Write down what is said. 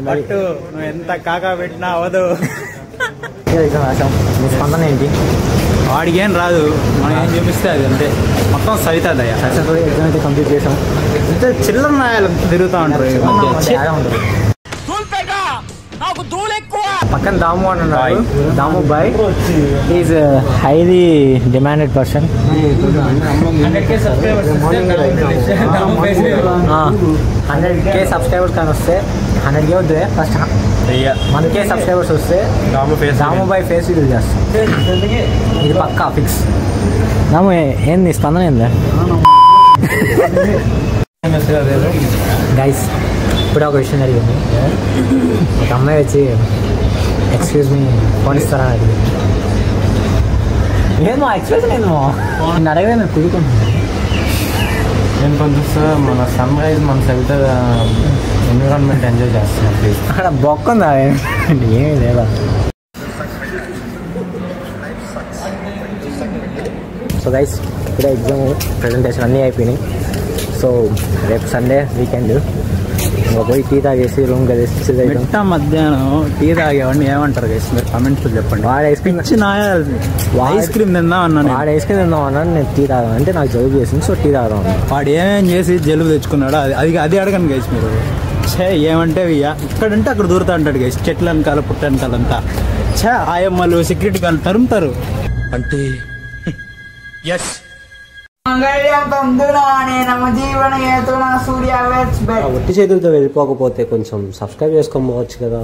But నువ్వు ఎంత కాకా పెట్టినా అవదు. స్పందన ఏంటి? వాడికి ఏం రాదు, మనం ఏం చూపిస్తే అది అంతే. మొత్తం సవిత దయ. సక్సెస్ఫుల్ ఎగ్జామ్ అయితే కంప్లీట్ చేసాం. అంటే చిల్లర నాయాలు తిరుగుతూ ఉంటారు. పక్కన దాము అని ఉన్నారు. Damu boy is highly demanded person. 100K subscribers కానీ వస్తే 100K వద్దే ఫస్ట్ 1K సబ్స్క్రైబర్స్ వస్తే దాము బాయ్ ఫేస్ రివీల్ చేస్తాం. ఇది పక్కా ఫిక్స్. దాము ఏంది స్పందన ఏందా? గైస్ ఇప్పుడు ఒక విషయం జరిగింది. ఒక అమ్మాయి వచ్చి ఎక్స్క్యూజ్ మీ ఫోన్ ఇస్తారా అని అడిగింది. ఏమో ఎక్స్ప్రెషన్ ఏమో నేను అడగలే, నేను కుదురుకుంటున్నాను. నేను కొంచెం మన సన్ రైజ్ మన సవిత ఎన్విరాన్మెంట్ ఎంజాయ్ చేస్తున్నాను. ప్లీజ్ అక్కడ బొక్కుందా? ఏమీ లేదా. సో గైస్ ఇప్పుడే ఎగ్జామ్ ప్రజెంటేషన్ అన్నీ అయిపోయినాయి. సో రేపు సండే వీకెండ్ ఇంకా పోయి టీ తాగేసి రూమ్ కలిసి మధ్యాహ్నం టీ తాగేవాడిని ఏమంటారు గైస్? మీరు కామెంట్స్ చెప్పండి. వాడు ఐస్ క్రీమ్ ఐస్ క్రీమ్ తిందాం అన్నాను. వాడు ఐస్ క్రీమ్ తిందాం అన్నాను. నేను టీ తాగాను అంటే నాకు జలుబు చేసింది, సో టీ తాగదాం. వాడు ఏమేం చేసి జలుబు తెచ్చుకున్నాడు అది అడగండి గైస్ మీరు. ఏమంటే ఇక్కడంటే అక్కడ దూరుతా ఉంటాడు గైస్. చెట్ల వెనకాల పుట్ట వెనకాలంతా ఆయమ్మలు సెక్యూరిటీ గాళ్ళు తరుముతారు. అంటే ఒట్టి చేతులతో వెళ్ళిపోకపోతే కొంచెం సబ్స్క్రైబ్ చేసుకోవచ్చు కదా.